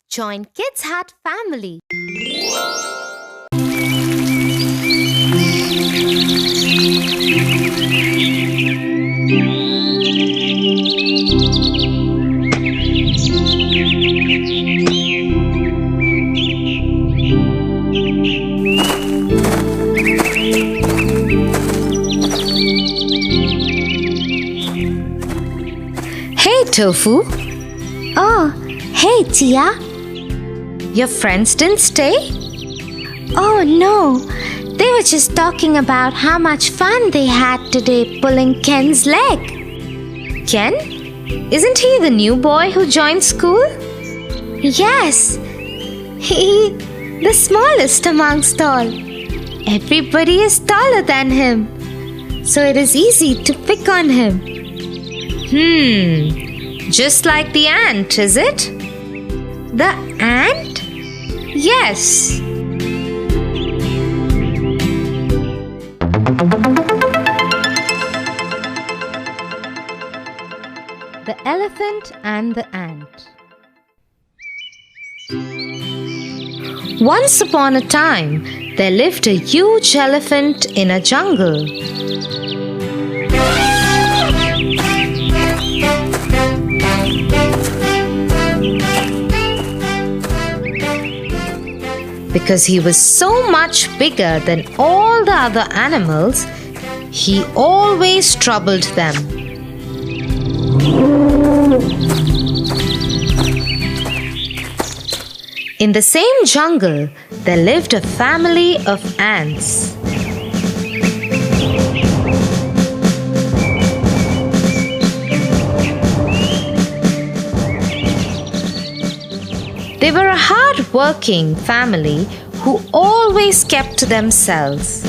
Join Kids Hut family. Hey Tofu. Oh, hey Tia. Your friends didn't stay? Oh no, they were just talking about how much fun they had today pulling Ken's leg. Ken? Isn't he the new boy who joined school? Yes, the smallest amongst all. Everybody is taller than him, so it is easy to pick on him. Just like the ant, is it? The ant? Yes. The Elephant and the Ant. Once upon a time, there lived a huge elephant in a jungle. Because he was so much bigger than all the other animals, he always troubled them. In the same jungle, there lived a family of ants. They were a hard-working family who always kept to themselves.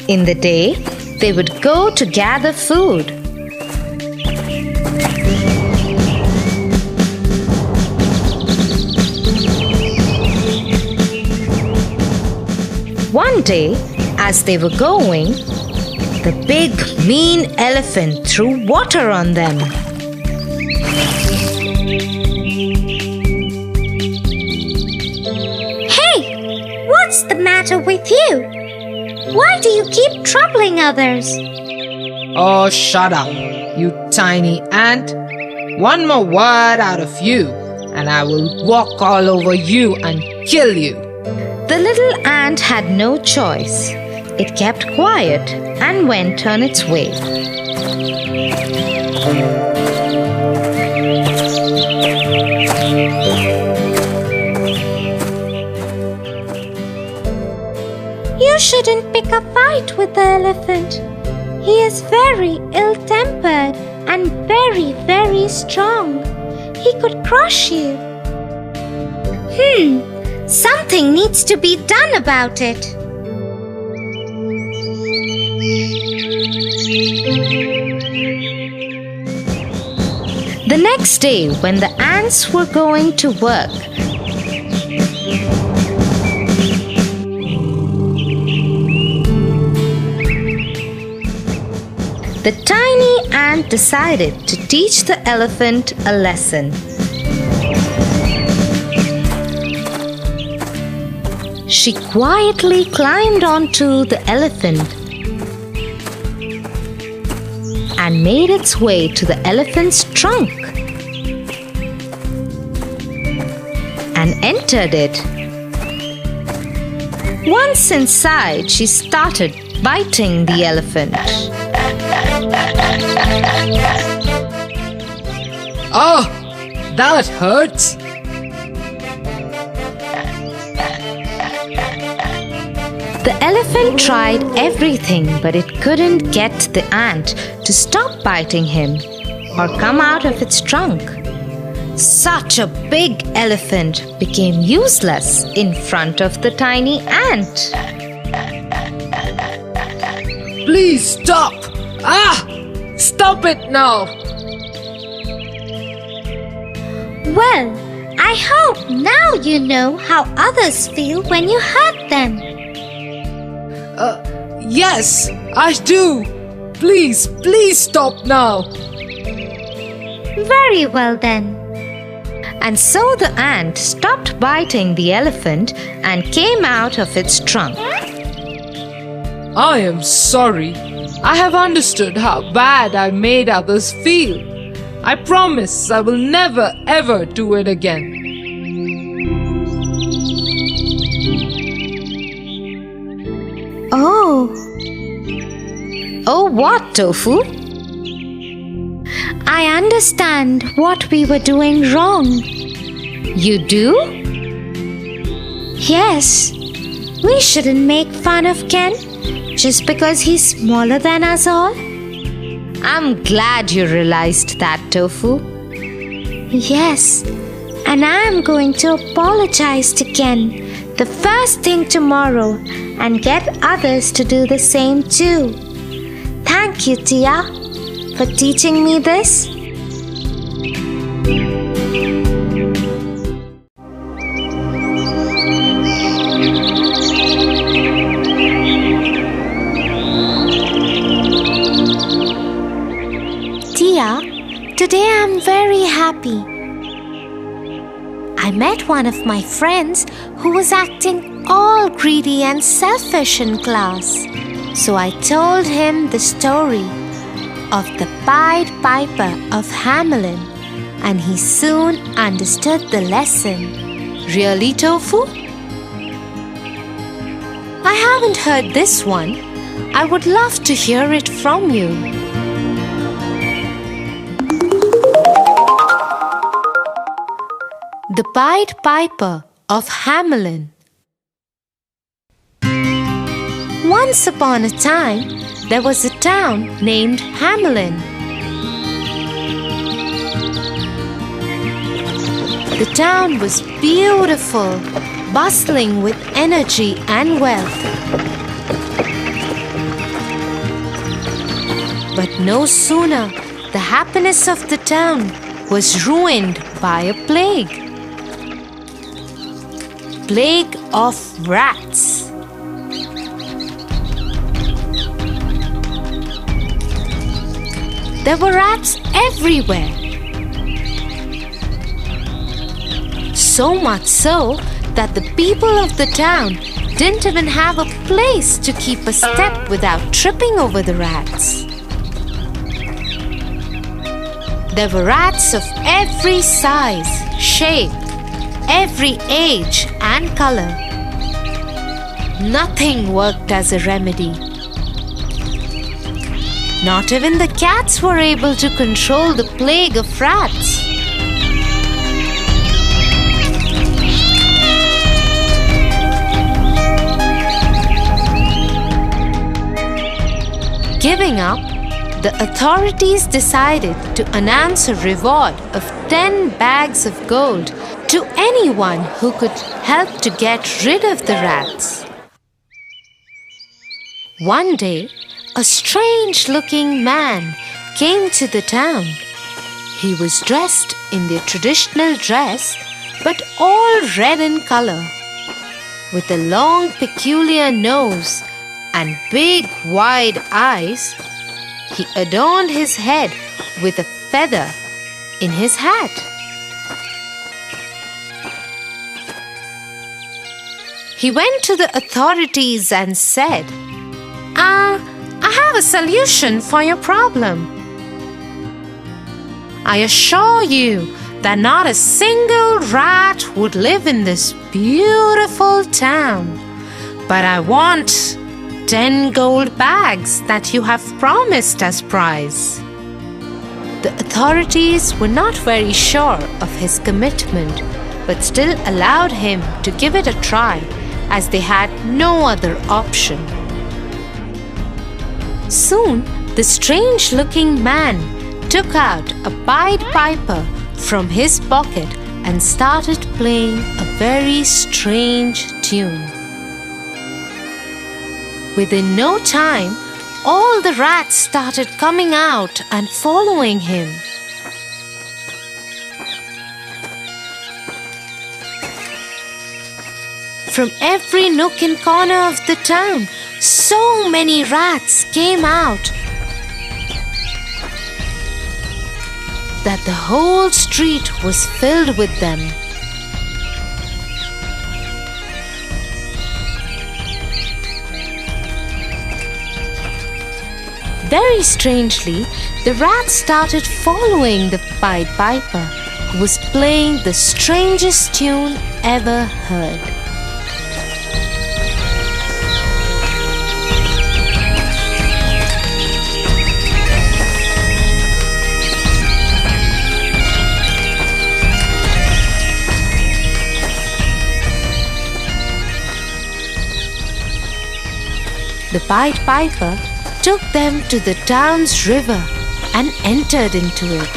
In the day, they would go to gather food. One day, as they were going, the big, mean elephant threw water on them. Hey, what's the matter with you? Why do you keep troubling others? Oh, shut up, you tiny ant. One more word out of you, and I will walk all over you and kill you. The little ant had no choice. It kept quiet and went on its way. You shouldn't pick a fight with the elephant. He is very ill-tempered and very, very strong. He could crush you. Something needs to be done about it. The next day, when the ants were going to work, the tiny ant decided to teach the elephant a lesson. She quietly climbed onto the elephant and made its way to the elephant's trunk and entered it. Once inside, she started biting the elephant. Oh, that hurts. The elephant tried everything, but it couldn't get the ant to stop biting him or come out of its trunk. Such a big elephant became useless in front of the tiny ant. Please stop. Stop it now. Well, I hope now you know how others feel when you hurt them. Yes, I do. Please stop now. Very well then. And so the ant stopped biting the elephant and came out of its trunk. I am sorry. I have understood how bad I made others feel. I promise I will never ever do it again. Oh, Oh, what, Tofu? I understand what we were doing wrong. You do? Yes, we shouldn't make fun of Ken just because he's smaller than us all. I'm glad you realized that, Tofu. Yes, and I'm going to apologize to Ken the first thing tomorrow and get others to do the same too. Thank you, Tia, for teaching me this. Tia, today I'm very happy. I met one of my friends who was acting all greedy and selfish in class. So I told him the story of the Pied Piper of Hamelin, and he soon understood the lesson. Really, Tofu? I haven't heard this one. I would love to hear it from you. The Pied Piper of Hamelin. Once upon a time, there was a town named Hamelin. The town was beautiful, bustling with energy and wealth. But no sooner the happiness of the town was ruined by a plague. Plague of rats. There were rats everywhere. So much so that the people of the town didn't even have a place to keep a step without tripping over the rats. There were rats of every size, shape, every age and color. Nothing worked as a remedy. Not even the cats were able to control the plague of rats. Giving up, the authorities decided to announce a reward of 10 bags of gold to anyone who could help to get rid of the rats. One day, a strange-looking man came to the town. He was dressed in the traditional dress, but all red in color, with a long, peculiar nose and big, wide eyes. He adorned his head with a feather in his hat. He went to the authorities and said, I have a solution for your problem. I assure you that not a single rat would live in this beautiful town. But I want 10 gold bags that you have promised as prize. The authorities were not very sure of his commitment, but still allowed him to give it a try, as they had no other option. Soon, the strange-looking man took out a Pied Piper from his pocket and started playing a very strange tune. Within no time, all the rats started coming out and following him. From every nook and corner of the town, so many rats came out. that the whole street was filled with them. Very strangely, the rats started following the Pied Piper, who was playing the strangest tune ever heard. The Pied Piper took them to the town's river and entered into it.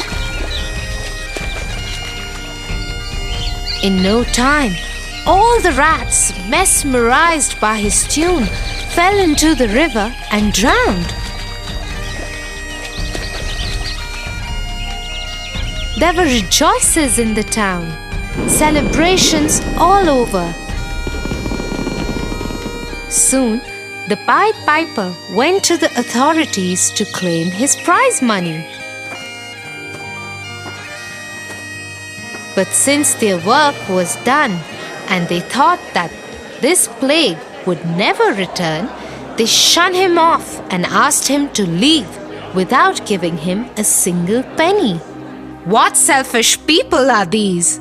In no time, all the rats, mesmerized by his tune, fell into the river and drowned. There were rejoices in the town, celebrations all over. Soon, the Pied Piper went to the authorities to claim his prize money. But since their work was done and they thought that this plague would never return, they shunned him off and asked him to leave without giving him a single penny. What selfish people are these?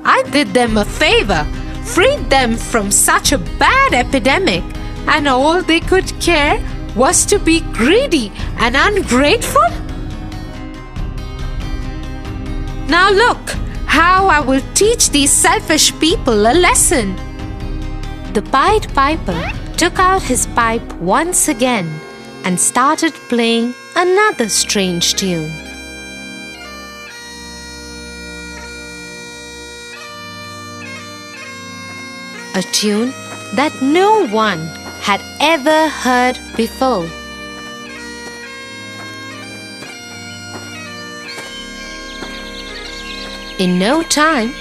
I did them a favor, freed them from such a bad epidemic, and all they could care was to be greedy and ungrateful? Now look how I will teach these selfish people a lesson. The Pied Piper took out his pipe once again and started playing another strange tune. A tune that no one had ever heard before. In no time,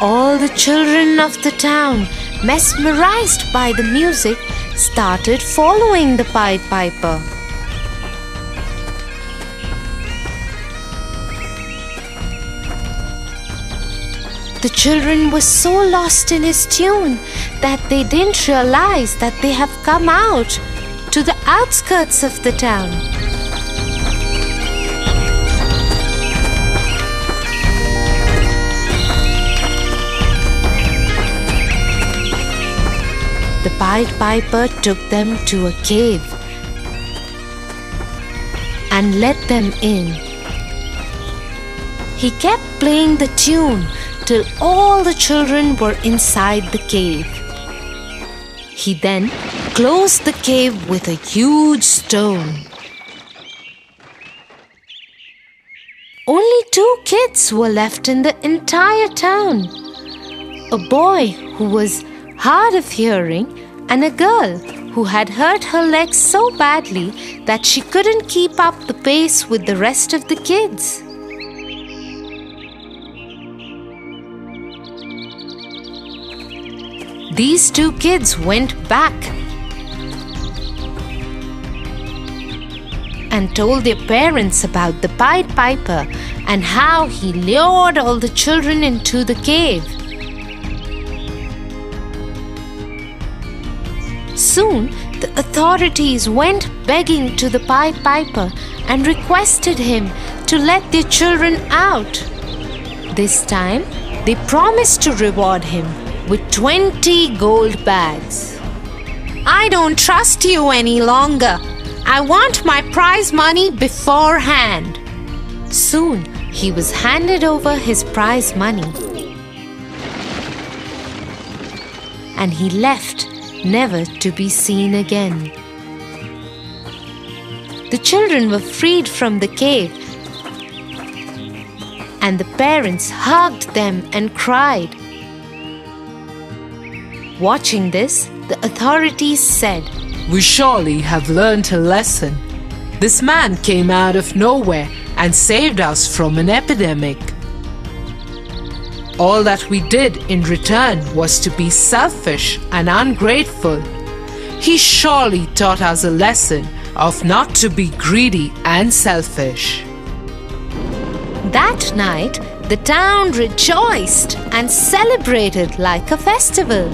all the children of the town, mesmerized by the music, started following the Pied Piper. The children were so lost in his tune that they didn't realize that they have come out to the outskirts of the town. The Pied Piper took them to a cave and let them in. He kept playing the tune till all the children were inside the cave. He then closed the cave with a huge stone. Only 2 kids were left in the entire town. A boy who was hard of hearing and a girl who had hurt her legs so badly that she couldn't keep up the pace with the rest of the kids. These 2 kids went back and told their parents about the Pied Piper and how he lured all the children into the cave. Soon, the authorities went begging to the Pied Piper and requested him to let their children out. This time, they promised to reward him with 20 gold bags. I don't trust you any longer. I want my prize money beforehand. Soon, he was handed over his prize money. And he left, never to be seen again. The children were freed from the cave, and the parents hugged them and cried. Watching this, the authorities said, We surely have learned a lesson. This man came out of nowhere and saved us from an epidemic. All that we did in return was to be selfish and ungrateful. He surely taught us a lesson of not to be greedy and selfish. That night, the town rejoiced and celebrated like a festival.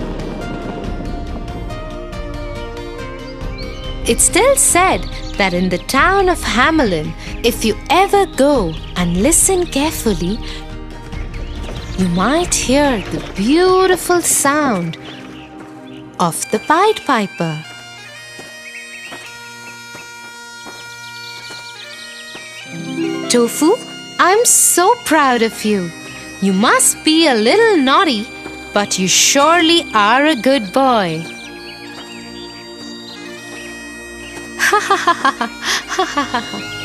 It's still said that in the town of Hamelin, if you ever go and listen carefully, you might hear the beautiful sound of the Pied Piper. Tofu, I'm so proud of you. You must be a little naughty, but you surely are a good boy. Ha ha ha ha ha ha ha ha.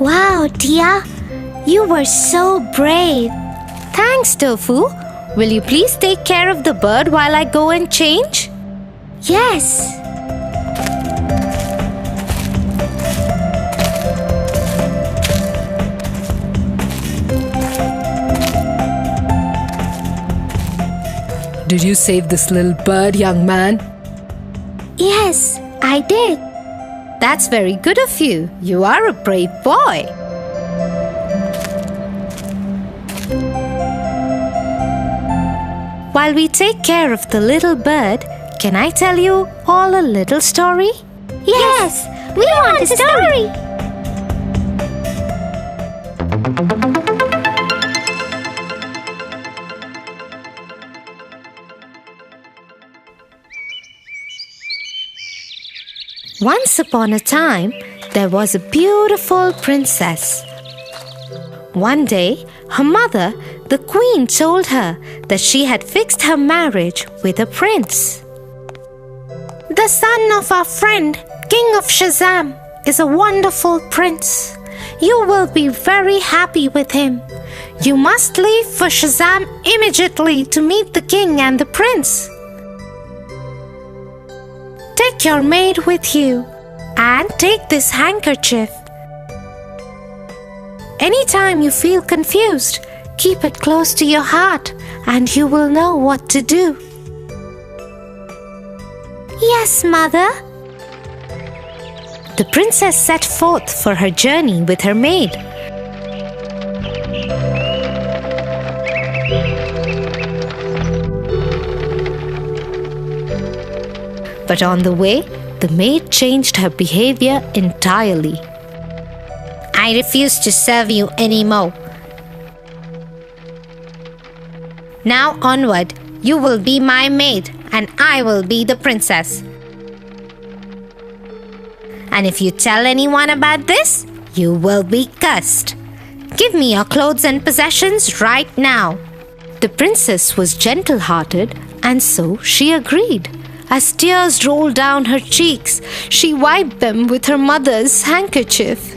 Wow, Tia, you were so brave. Thanks, Tofu. Will you please take care of the bird while I go and change? Yes. Did you save this little bird, young man? Yes, I did. That's very good of you. You are a brave boy. While we take care of the little bird, can I tell you all a little story? Yes, we want a story. Once upon a time, there was a beautiful princess. One day, her mother, the queen, told her that she had fixed her marriage with a prince. The son of our friend, King of Shazam, is a wonderful prince. You will be very happy with him. You must leave for Shazam immediately to meet the king and the prince. Take your maid with you and take this handkerchief. Anytime you feel confused, keep it close to your heart and you will know what to do. Yes, Mother. The princess set forth for her journey with her maid. But on the way, the maid changed her behavior entirely. I refuse to serve you anymore. Now onward, you will be my maid and I will be the princess. And if you tell anyone about this, you will be cursed. Give me your clothes and possessions right now. The princess was gentle-hearted, and so she agreed. As tears rolled down her cheeks, she wiped them with her mother's handkerchief.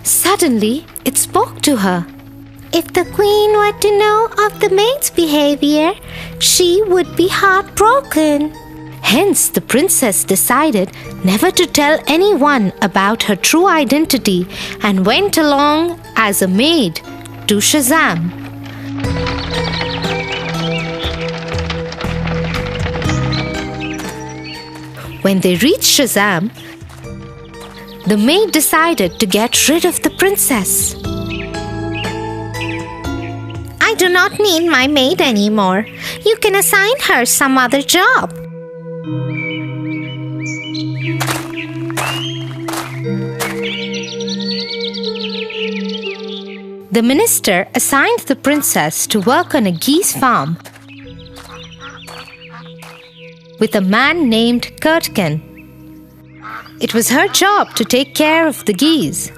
Suddenly, it spoke to her. If the queen were to know of the maid's behavior, she would be heartbroken. Hence, the princess decided never to tell anyone about her true identity and went along as a maid to Shazam. When they reached Shazam, the maid decided to get rid of the princess. I do not need my maid anymore. You can assign her some other job. The minister assigned the princess to work on a geese farm with a man named Kurtkin. It was her job to take care of the geese.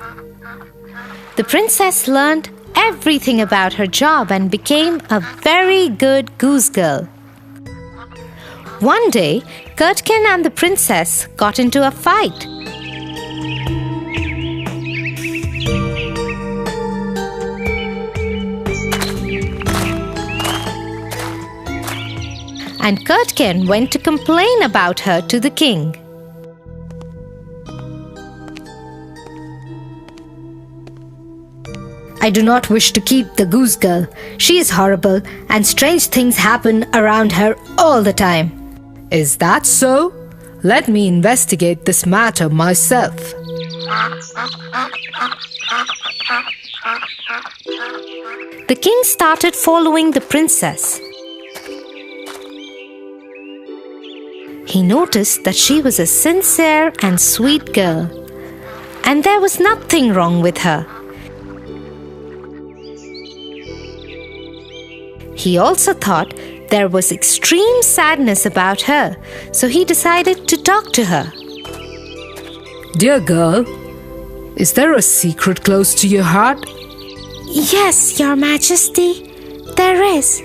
The princess learned everything about her job and became a very good goose girl. One day, Curdken and the princess got into a fight. And Curdken went to complain about her to the king. I do not wish to keep the goose girl. She is horrible and strange things happen around her all the time. Is that so? Let me investigate this matter myself. The king started following the princess. He noticed that she was a sincere and sweet girl, and there was nothing wrong with her. He also thought there was extreme sadness about her, so he decided to talk to her. Dear girl, is there a secret close to your heart? Yes, Your Majesty, there is.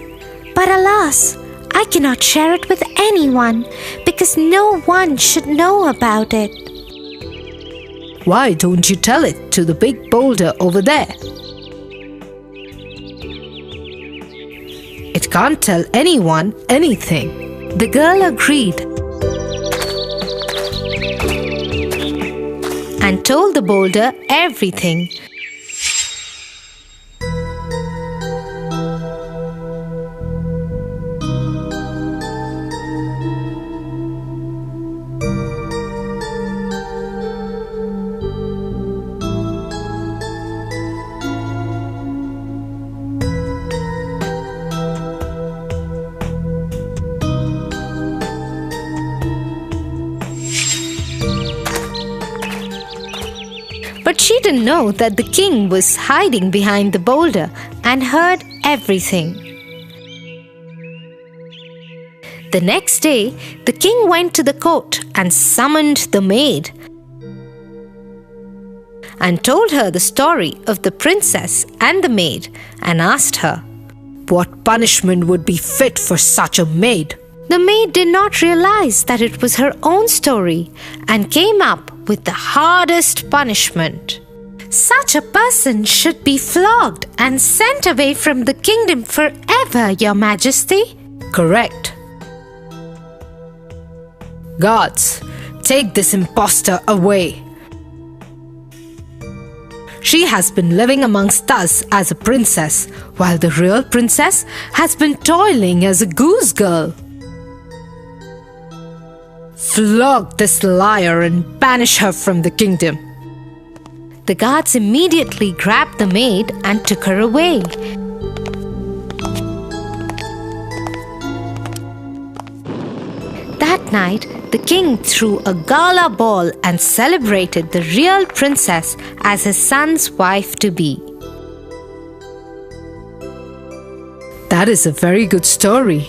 But alas, I cannot share it with anyone because no one should know about it. Why don't you tell it to the big boulder over there? It can't tell anyone anything. The girl agreed and told the boulder everything. But she didn't know that the king was hiding behind the boulder and heard everything. The next day, the king went to the court and summoned the maid and told her the story of the princess and the maid and asked her, What punishment would be fit for such a maid? The maid did not realize that it was her own story and came up with the hardest punishment. Such a person should be flogged and sent away from the kingdom forever, Your Majesty. Correct. Guards, take this impostor away. She has been living amongst us as a princess, while the real princess has been toiling as a goose girl. Flog this liar and banish her from the kingdom. The guards immediately grabbed the maid and took her away. That night, the king threw a gala ball and celebrated the real princess as his son's wife-to-be. That is a very good story.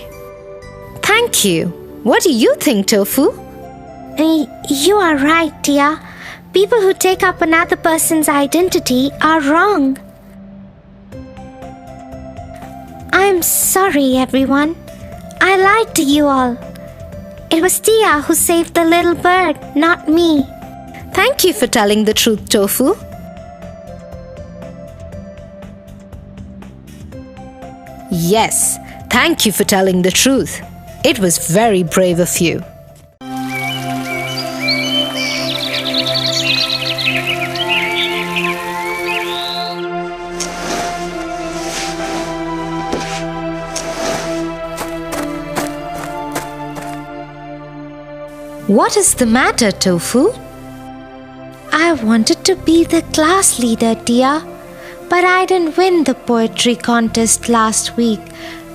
Thank you. What do you think, Tofu? You are right, dear. People who take up another person's identity are wrong. I'm sorry, everyone. I lied to you all. It was Tia who saved the little bird, not me. Thank you for telling the truth, Tofu. Yes, thank you for telling the truth. It was very brave of you. What is the matter, Tofu? I wanted to be the class leader, dear, but I didn't win the poetry contest last week,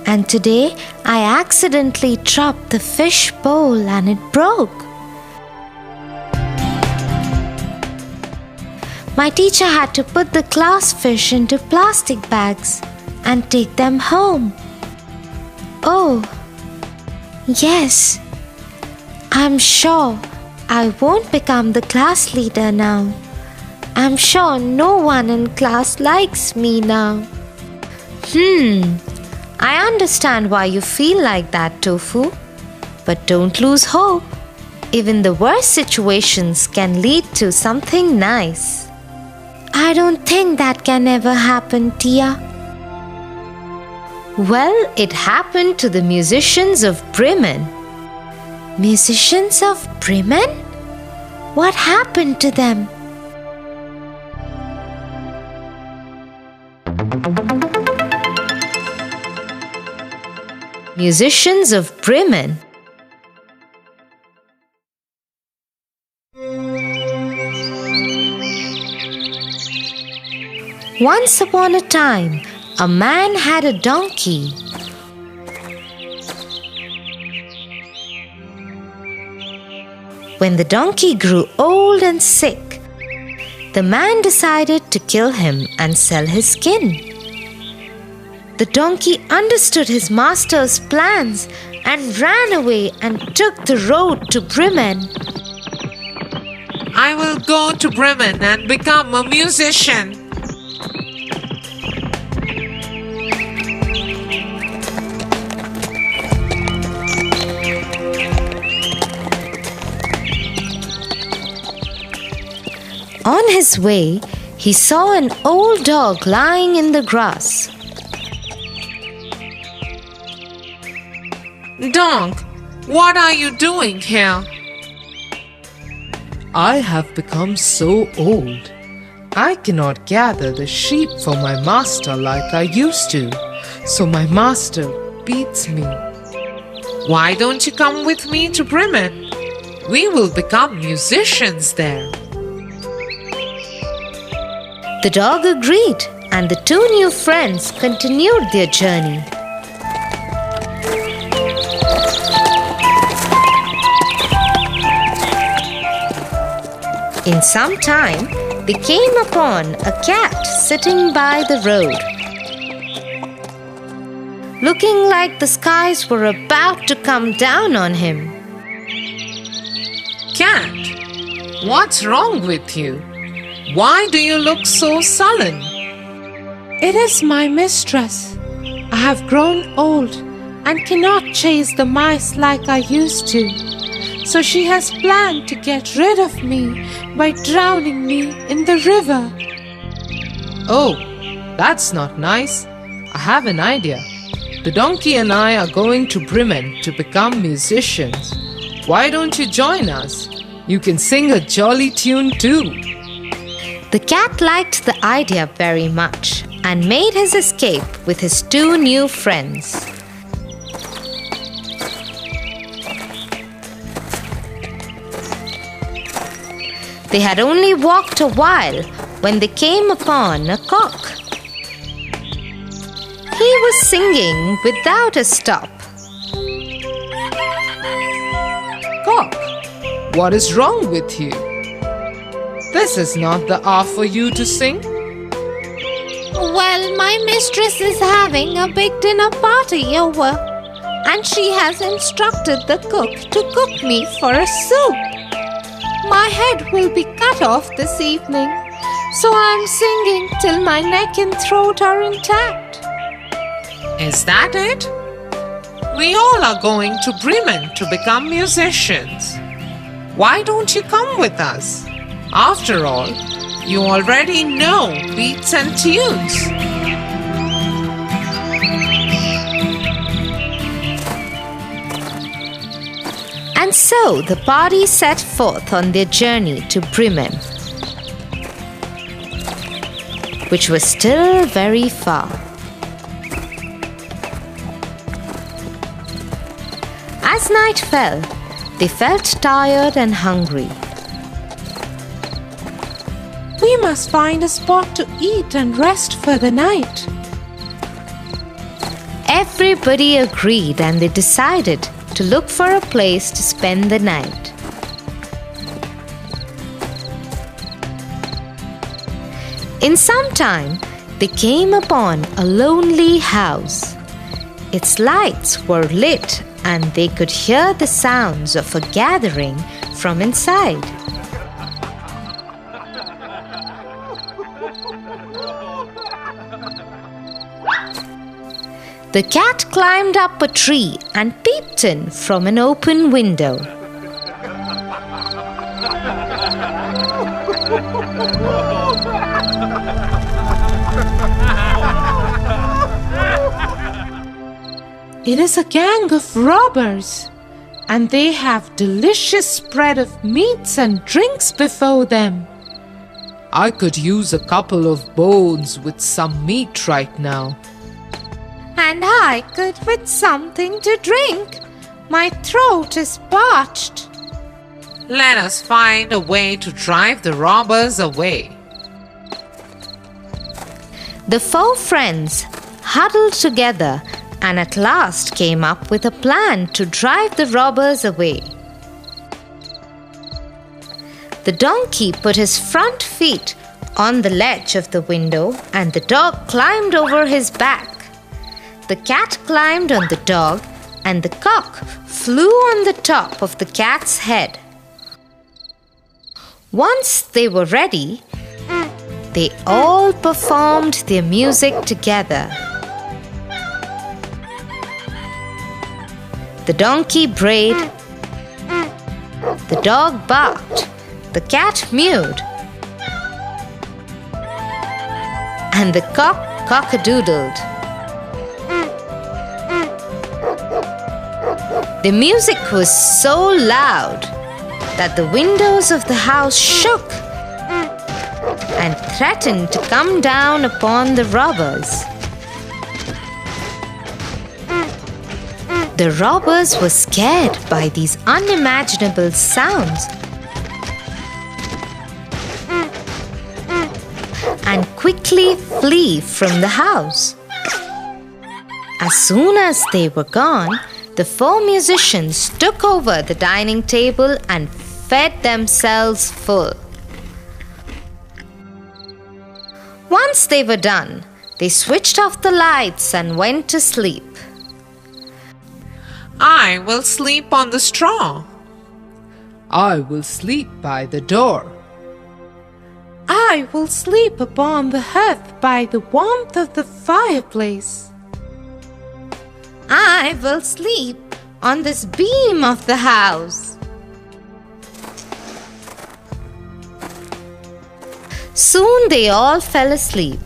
and today I accidentally dropped the fish bowl and it broke. My teacher had to put the class fish into plastic bags and take them home. Oh, yes. I'm sure I won't become the class leader now. I'm sure no one in class likes me now. I understand why you feel like that, Tofu. But don't lose hope. Even the worst situations can lead to something nice. I don't think that can ever happen, Tia. Well, it happened to the musicians of Bremen. Musicians of Bremen? What happened to them? Musicians of Bremen. Once upon a time, a man had a donkey. When the donkey grew old and sick, the man decided to kill him and sell his skin. The donkey understood his master's plans and ran away and took the road to Bremen. I will go to Bremen and become a musician. On his way, he saw an old dog lying in the grass. Dog, what are you doing here? I have become so old. I cannot gather the sheep for my master like I used to, so my master beats me. Why don't you come with me to Bremen? We will become musicians there. The dog agreed, and the two new friends continued their journey. In some time, they came upon a cat sitting by the road. Looking like the skies were about to come down on him. Cat, what's wrong with you? Why do you look so sullen? It is my mistress. I have grown old and cannot chase the mice like I used to. So she has planned to get rid of me by drowning me in the river. Oh, that's not nice. I have an idea. The donkey and I are going to Bremen to become musicians. Why don't you join us? You can sing a jolly tune too. The cat liked the idea very much and made his escape with his two new friends. They had only walked a while when they came upon a cock. He was singing without a stop. Cock, what is wrong with you? This is not the hour for you to sing. Well, my mistress is having a big dinner party over, and she has instructed the cook to cook me for a soup. My head will be cut off this evening, so I'm singing till my neck and throat are intact. Is that it? We all are going to Bremen to become musicians. Why don't you come with us? After all, you already know beats and tunes. And so the party set forth on their journey to Bremen, which was still very far. As night fell, they felt tired and hungry. We must find a spot to eat and rest for the night. Everybody agreed and they decided to look for a place to spend the night. In some time, they came upon a lonely house. Its lights were lit and they could hear the sounds of a gathering from inside. The cat climbed up a tree and peeped in from an open window. It is a gang of robbers, and they have delicious spread of meats and drinks before them. I could use a couple of bones with some meat right now. And I could with something to drink. My throat is parched. Let us find a way to drive the robbers away. The four friends huddled together and at last came up with a plan to drive the robbers away. The donkey put his front feet on the ledge of the window and the dog climbed over his back. The cat climbed on the dog and the cock flew on the top of the cat's head. Once they were ready, they all performed their music together. The donkey brayed, the dog barked, the cat mewed, and the cock cock-a-doodled. The music was so loud that the windows of the house shook and threatened to come down upon the robbers. The robbers were scared by these unimaginable sounds and quickly flee from the house. As soon as they were gone, the four musicians took over the dining table and fed themselves full. Once they were done, they switched off the lights and went to sleep. I will sleep on the straw. I will sleep by the door. I will sleep upon the hearth by the warmth of the fireplace. I will sleep on this beam of the house. Soon they all fell asleep.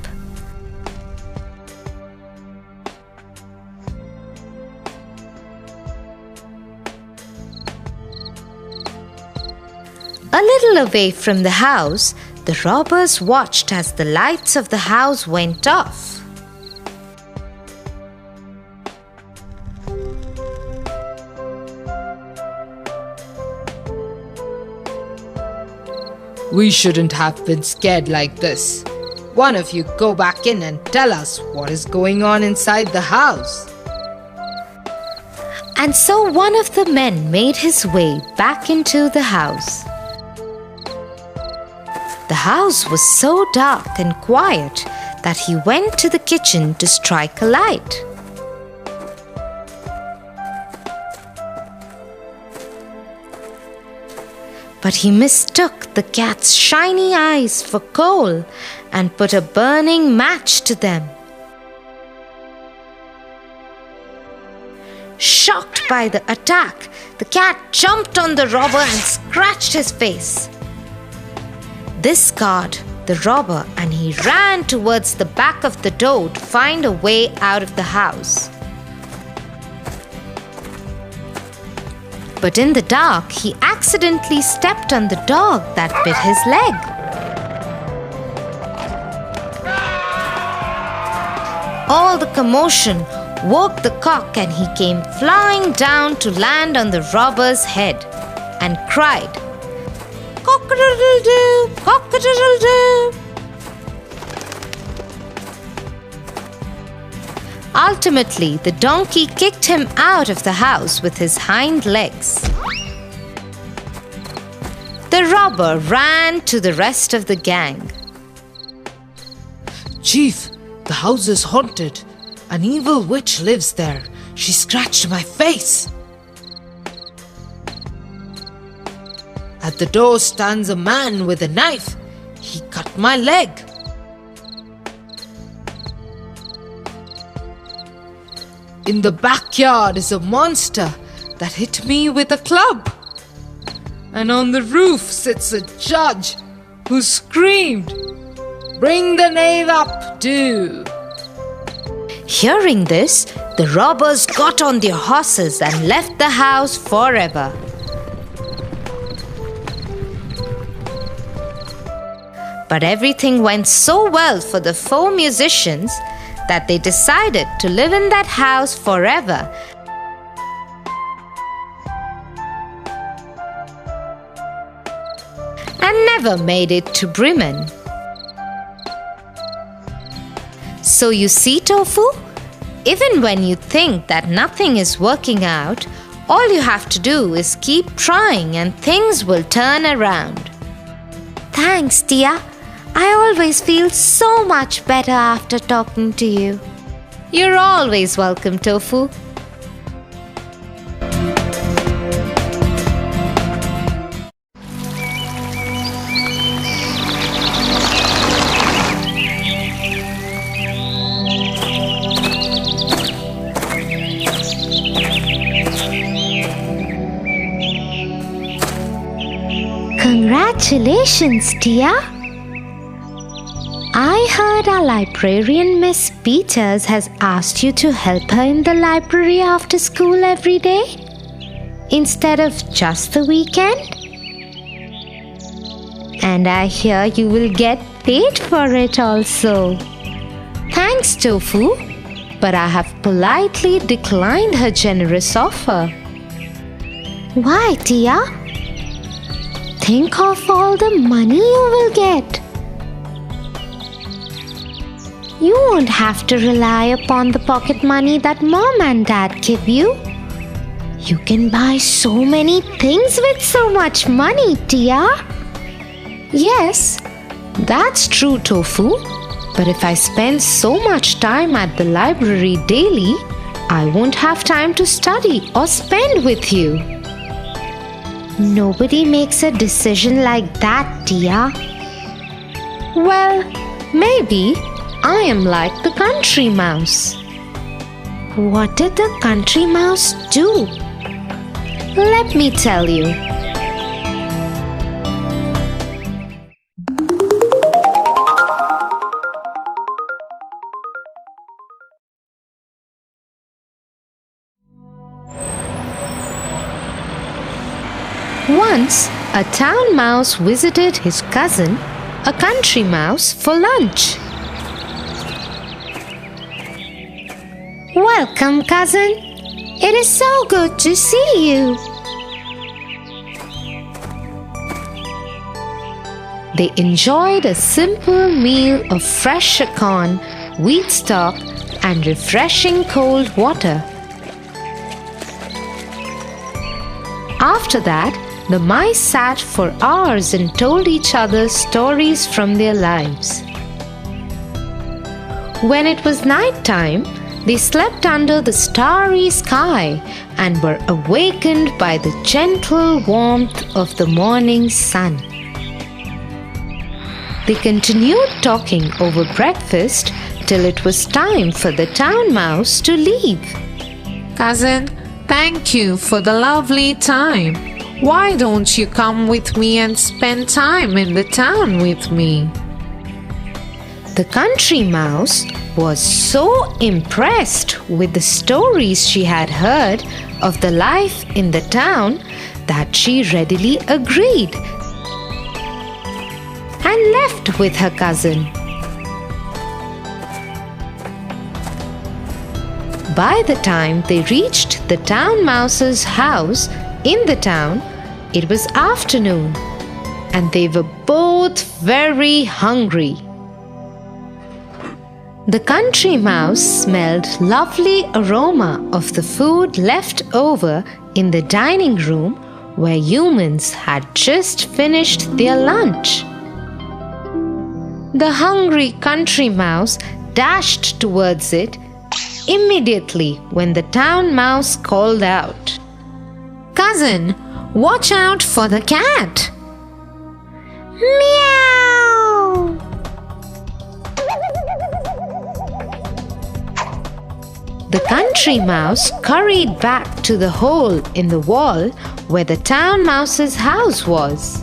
A little away from the house, the robbers watched as the lights of the house went off. We shouldn't have been scared like this. One of you go back in and tell us what is going on inside the house. And so one of the men made his way back into the house. The house was so dark and quiet that he went to the kitchen to strike a light. But he mistook the cat's shiny eyes for coal and put a burning match to them. Shocked by the attack, the cat jumped on the robber and scratched his face. This scarred the robber and he ran towards the back of the door to find a way out of the house. But in the dark, he accidentally stepped on the dog that bit his leg. All the commotion woke the cock and he came flying down to land on the robber's head and cried, "Cock-a-doodle-doo, cock-a-doodle-doo." Ultimately, the donkey kicked him out of the house with his hind legs. The robber ran to the rest of the gang. Chief, the house is haunted. An evil witch lives there. She scratched my face. At the door stands a man with a knife. He cut my leg. In the backyard is a monster that hit me with a club. And on the roof sits a judge who screamed, "Bring the knave up, do!" Hearing this, the robbers got on their horses and left the house forever. But everything went so well for the four musicians that they decided to live in that house forever. And never made it to Bremen. So you see, Tofu, even when you think that nothing is working out, all you have to do is keep trying and things will turn around. Thanks, Tia. I always feel so much better after talking to you. You're always welcome, Tofu. Congratulations, Tia. I heard our librarian, Miss Peters, has asked you to help her in the library after school every day, instead of just the weekend. And I hear you will get paid for it also. Thanks, Tofu, but I have politely declined her generous offer. Why, Tia? Think of all the money you will get. You won't have to rely upon the pocket money that Mom and Dad give you. You can buy so many things with so much money, Tia. Yes, that's true, Tofu. But if I spend so much time at the library daily, I won't have time to study or spend with you. Nobody makes a decision like that, Tia. Well, maybe I am like the country mouse. What did the country mouse do? Let me tell you. Once, a town mouse visited his cousin, a country mouse, for lunch. Welcome, cousin. It is so good to see you. They enjoyed a simple meal of fresh corn, wheat stock, and refreshing cold water. After that, the mice sat for hours and told each other stories from their lives. When it was night time, they slept under the starry sky and were awakened by the gentle warmth of the morning sun. They continued talking over breakfast till it was time for the town mouse to leave. Cousin, thank you for the lovely time. Why don't you come with me and spend time in the town with me? The country mouse was so impressed with the stories she had heard of the life in the town that she readily agreed and left with her cousin. By the time they reached the town mouse's house in the town, it was afternoon, and they were both very hungry. The country mouse smelled lovely aroma of the food left over in the dining room where humans had just finished their lunch. The hungry country mouse dashed towards it immediately when the town mouse called out, Cousin, watch out for the cat! Meow! The country mouse scurried back to the hole in the wall where the town mouse's house was.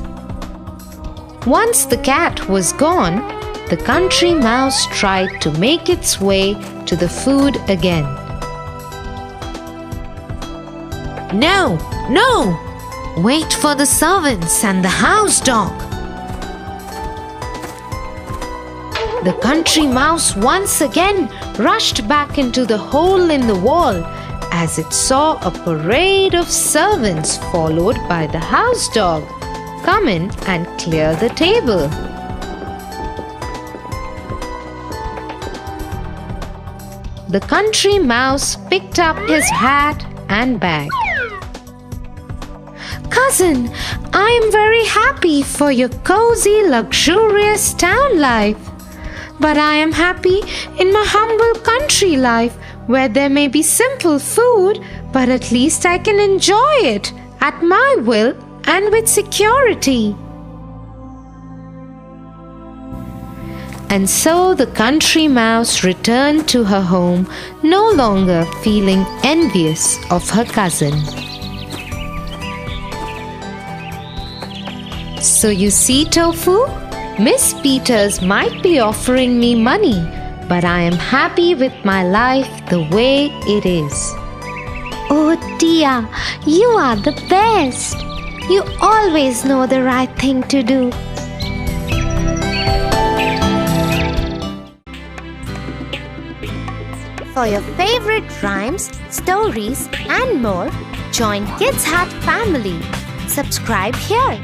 Once the cat was gone, the country mouse tried to make its way to the food again. No, no! Wait for the servants and the house dog. The country mouse once again rushed back into the hole in the wall as it saw a parade of servants followed by the house dog come in and clear the table. The country mouse picked up his hat and bag. Cousin, I am very happy for your cozy, luxurious town life. But I am happy in my humble country life where there may be simple food, but at least I can enjoy it at my will and with security. And so the country mouse returned to her home, no longer feeling envious of her cousin. So you see, Tofu, Miss Peters might be offering me money, but I am happy with my life the way it is. Oh dear, you are the best. You always know the right thing to do. For your favorite rhymes, stories and more, join Kids Hut family. Subscribe here.